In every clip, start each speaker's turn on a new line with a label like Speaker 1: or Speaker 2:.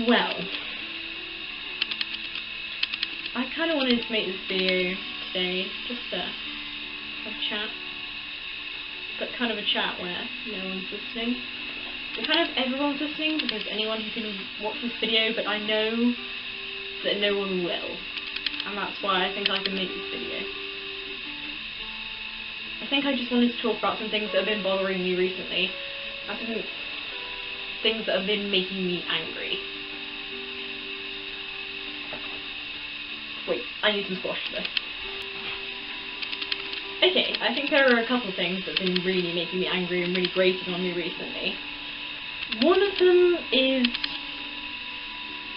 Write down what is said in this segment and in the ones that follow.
Speaker 1: Well, I kind of wanted to make this video today, just to have a chat, but kind of a chat where no one's listening. But kind of everyone's listening, because anyone who can watch this video, but I know that no one will, and that's why I think I can make this video. I think I just wanted to talk about some things that have been bothering me recently, and some things that have been making me angry. Wait, I need some squash for this. Okay, I think there are a couple things that have been really making me angry and really grating on me recently. One of them is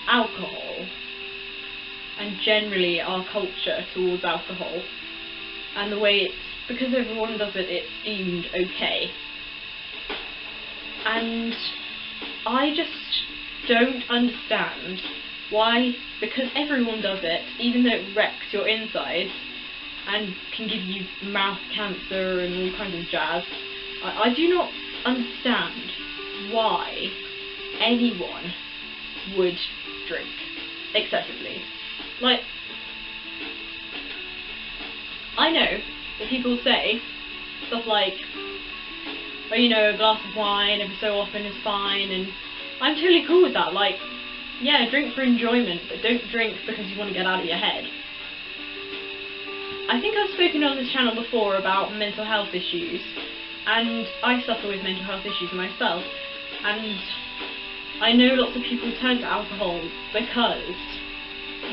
Speaker 1: alcohol, and generally our culture towards alcohol, and the way it's, because everyone does it, it's deemed okay. And I just don't understand why, because everyone does it, even though it wrecks your insides and can give you mouth cancer and all kinds of jazz, I do not understand why anyone would drink excessively. Like, I know that people say stuff like, oh, you know, a glass of wine every so often is fine, and I'm totally cool with that. Like, yeah, drink for enjoyment, but don't drink because you want to get out of your head. I think I've spoken on this channel before about mental health issues, and I suffer with mental health issues myself, and I know lots of people turn to alcohol because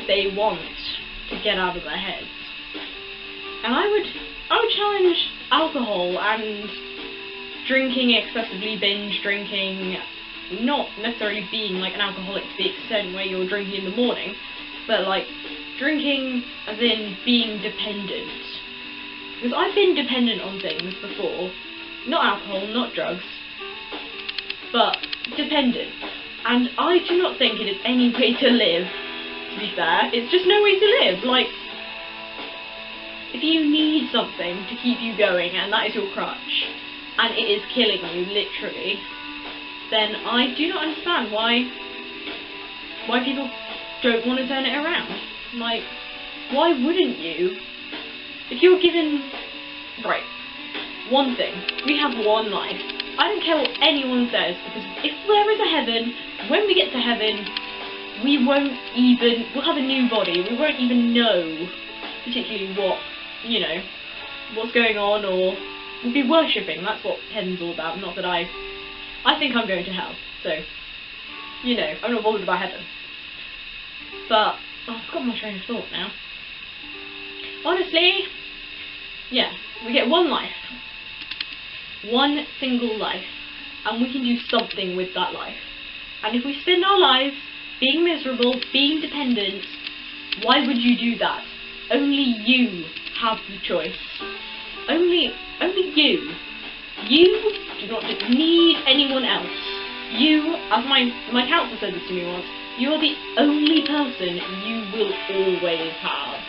Speaker 1: they want to get out of their heads. And I would challenge alcohol and drinking excessively, binge drinking, not necessarily being like an alcoholic to the extent where you're drinking in the morning, but like drinking as in being dependent. Because I've been dependent on things before, not alcohol, not drugs, but dependent. And I do not think it is any way to live, to be fair. It's just no way to live. Like, if you need something to keep you going and that is your crutch, and it is killing you, literally, then I do not understand why people don't want to turn it around. Like, why wouldn't you? If you're given, right, one thing, we have one life. I don't care what anyone says, because if there is a heaven, when we get to heaven, we'll have a new body, we won't even know particularly what, you know, what's going on, or we'll be worshipping. That's what heaven's all about. Not that I think I'm going to hell, so, you know, I'm not bothered about heaven. But, oh, I've got my train of thought now. Honestly, yeah, we get one life. One single life. And we can do something with that life. And if we spend our lives being miserable, being dependent, why would you do that? Only you have the choice. Only you. You do not need anyone else. You, as my counsellor said this to me once, you are the only person you will always have.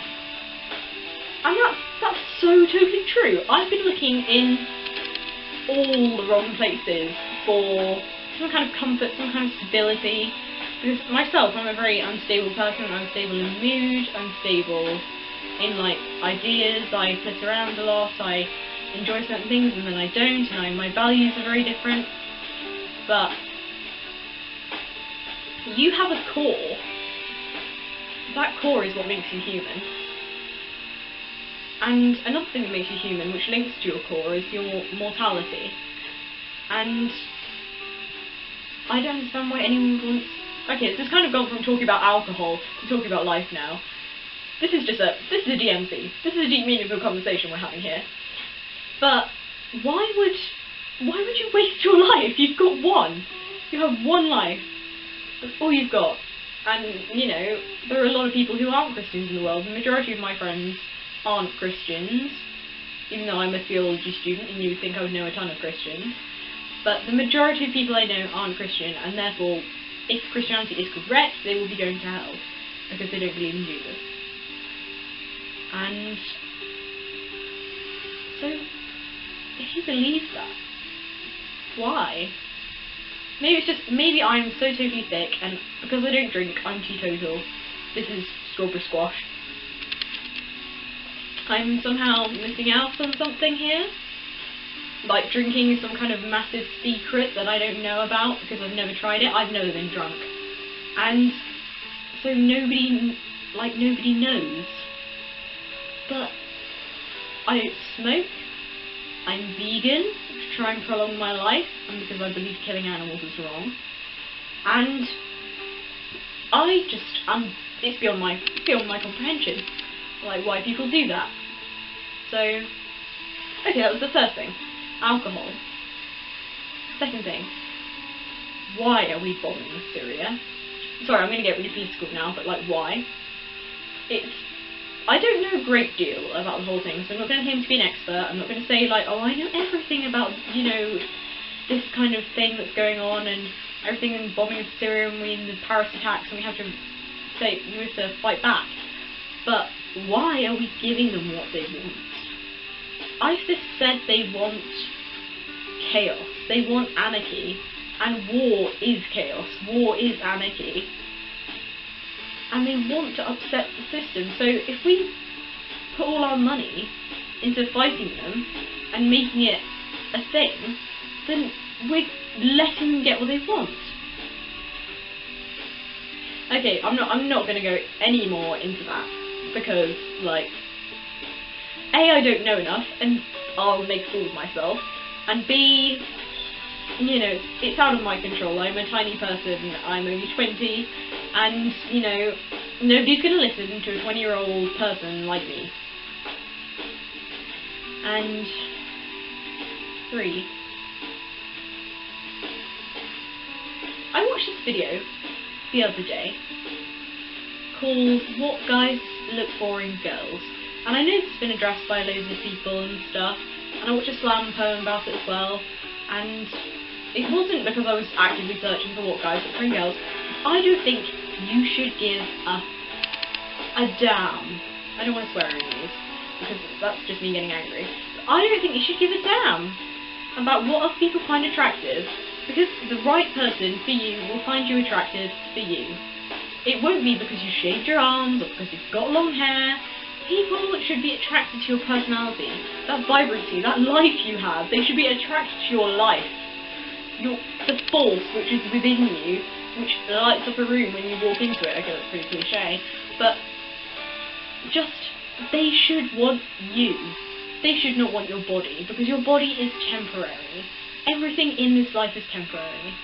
Speaker 1: And that's so totally true. I've been looking in all the wrong places for some kind of comfort, some kind of stability. Because myself, I'm a very unstable person. I'm unstable in mood, unstable in like ideas. I flit around a lot. I enjoy certain things and then I don't, and my values are very different. But you have a core. That core is what makes you human. And another thing that makes you human, which links to your core, is your mortality. And I don't understand why anyone wants... Okay, so it's kind of gone from talking about alcohol to talking about life now. This is a DMC. This is a deep, meaningful conversation we're having here. But why would you waste your life? You've got one. You have one life. That's all you've got. And, you know, there are a lot of people who aren't Christians in the world. The majority of my friends aren't Christians, even though I'm a theology student and you would think I would know a ton of Christians. But the majority of people I know aren't Christian, and therefore, if Christianity is correct, they will be going to hell, because they don't believe in Jesus. And so, if you believe that, why? maybe I'm so totally thick, and because I don't drink, I'm teetotal. This is strawberry squash. I'm somehow missing out on something here. Like drinking is some kind of massive secret that I don't know about because I've never tried it. I've never been drunk. And so nobody knows. But I don't smoke. I'm vegan to try and prolong my life, and because I believe killing animals is wrong. And it's beyond my comprehension, like why people do that. So, okay, that was the first thing. Alcohol. Second thing, why are we bombing Syria? Sorry, I'm going to get really political now, but like, why? I don't know a great deal about the whole thing, so I'm not going to claim to be an expert. I'm not going to say like, oh, I know everything about, you know, this kind of thing that's going on and everything in bombing of Syria and we in the Paris attacks and we have to fight back. But why are we giving them what they want? ISIS said they want chaos, they want anarchy, and war is chaos, war is anarchy, and they want to upset the system. So if we put all our money into fighting them and making it a thing, then we're letting them get what they want. Okay, I'm not going to go any more into that, because, like, A, I don't know enough, and I'll make a fool of myself, and B, you know, it's out of my control. I'm a tiny person, I'm only 20, and, you know, nobody's going to listen to a 20-year-old person like me. And 3, I watched this video the other day called What Guys Look For in Girls, and I know it's been addressed by loads of people and stuff, and I watched a slam poem about it as well, and it wasn't because I was actively searching for what guys look for in girls. I don't think you should give a damn. I don't want to swear in these, because that's just me getting angry. But I don't think you should give a damn about what other people find attractive, because the right person for you will find you attractive for you. It won't be because you shaved your arms or because you've got long hair. People should be attracted to your personality, that vibrancy, that life you have. They should be attracted to your life. The force which is within you, which lights up a room when you walk into it. Okay, that's pretty cliche, but they should want you. They should not want your body, because your body is temporary. Everything in this life is temporary.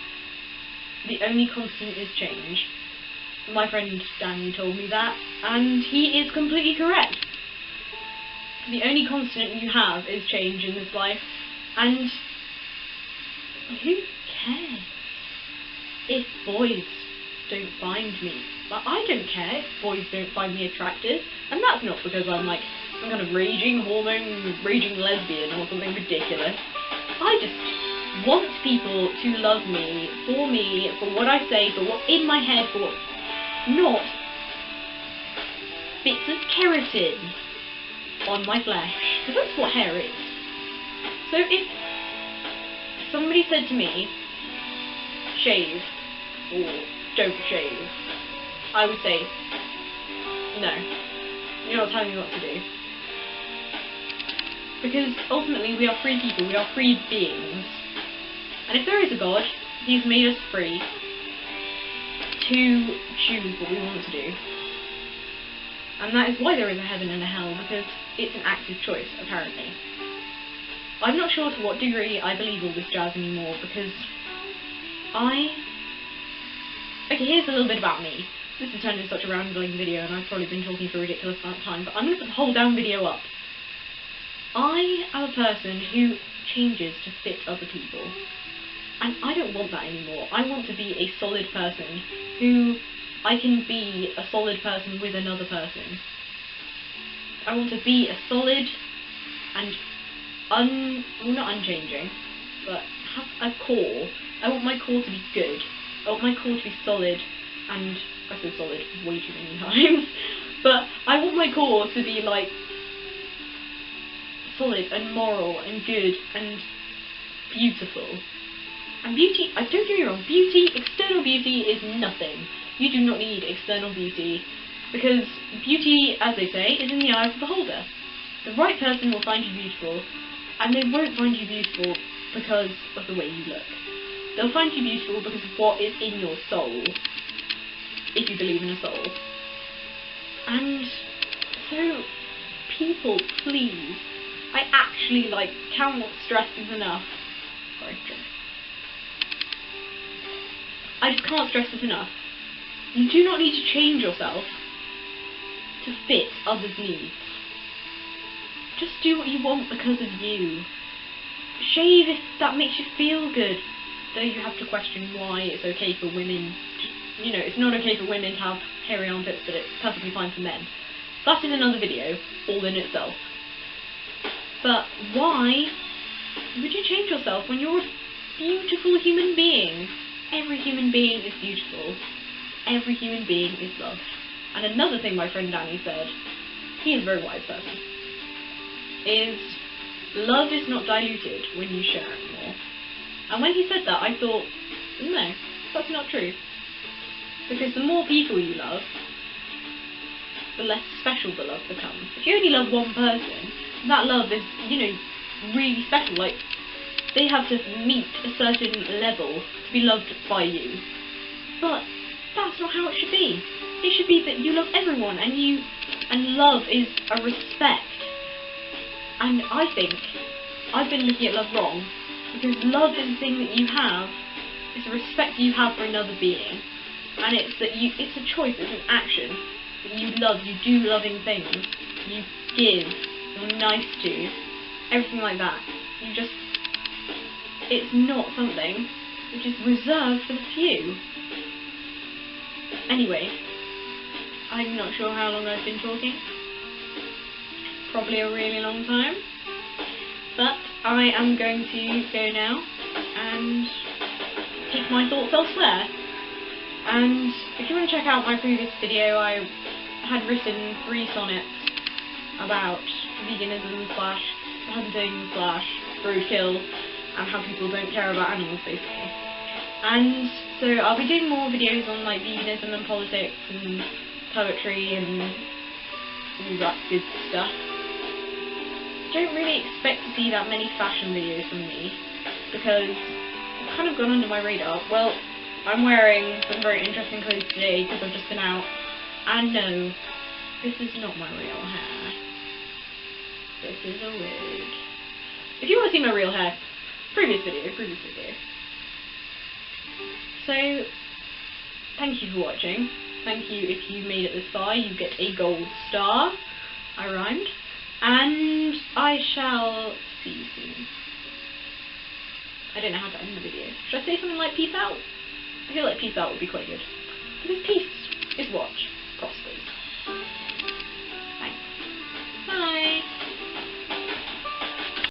Speaker 1: The only constant is change. My friend Danny told me that, and he is completely correct. The only constant you have is change in this life, and who cares if boys don't find me? Like, I don't care if boys don't find me attractive, and that's not because I'm like some kind of raging lesbian or something ridiculous. I just want people to love me, for what I say, for what's in my head, for what, not bits of keratin on my flesh, because that's what hair is. So if somebody said to me, shave, or don't shave, I would say, no, you're not telling me what to do. Because ultimately we are free people, we are free beings. And if there is a God, He's made us free to choose what we want to do. And that is why there is a heaven and a hell, because it's an active choice, apparently. I'm not sure to what degree I believe all this jazz anymore, because okay, here's a little bit about me. This has turned into such a rambling video, and I've probably been talking for a ridiculous amount of time, but I'm going to put the whole damn video up. I am a person who changes to fit other people. And I don't want that anymore. I want to be a solid person who I can be a solid person with another person. I want to be a solid and well, not unchanging, but have a core. I want my core to be good. I want my core to be solid, and I said solid way too many times, but I want my core to be like solid and moral and good and beautiful. And beauty, don't get me wrong, beauty, external beauty is nothing. You do not need external beauty, because beauty, as they say, is in the eye of the beholder. The right person will find you beautiful, and they won't find you beautiful because of the way you look. They'll find you beautiful because of what is in your soul, if you believe in a soul. And so, people, please, I actually, cannot stress this enough. Sorry, drink. I just can't stress this enough. You do not need to change yourself to fit others' needs. Just do what you want because of you. Shave if that makes you feel good. Though you have to question why it's okay for women to, it's not okay for women to have hairy armpits, but it's perfectly fine for men. That is another video, all in itself. But why would you change yourself when you're a beautiful human being? Every human being is beautiful. Every human being is loved. And another thing my friend Danny said, he is a very wise person, is love is not diluted when you share it more. And when he said that, I thought, no, that's not true. Because the more people you love, the less special the love becomes. If you only love one person, that love is, really special. They have to meet a certain level to be loved by you. But that's not how it should be. It should be that you love everyone, and love is a respect. And I think I've been looking at love wrong, because love is the thing that you have, it's a respect you have for another being. And it's that it's a choice, it's an action. That you love, you do loving things, you give, you're nice to, everything like that. It's not something which is reserved for the few. Anyway, I'm not sure how long I've been talking. Probably a really long time. But I am going to go now and take my thoughts elsewhere. And if you want to check out my previous video, I had written 3 sonnets about veganism / hunting / roadkill, and how people don't care about animals, basically. And so I'll be doing more videos on veganism and politics and poetry and all that good stuff. Don't really expect to see that many fashion videos from me, because I've kind of gone under my radar. Well, I'm wearing some very interesting clothes today because I've just been out, and no, this is not my real hair. This is a wig. If you want to see my real hair, previous video. So, thank you for watching. Thank you if you made it this far. You get a gold star. I rhymed. And I shall see you soon. I don't know how to end the video. Should I say something like peace out? I feel like peace out would be quite good. Because peace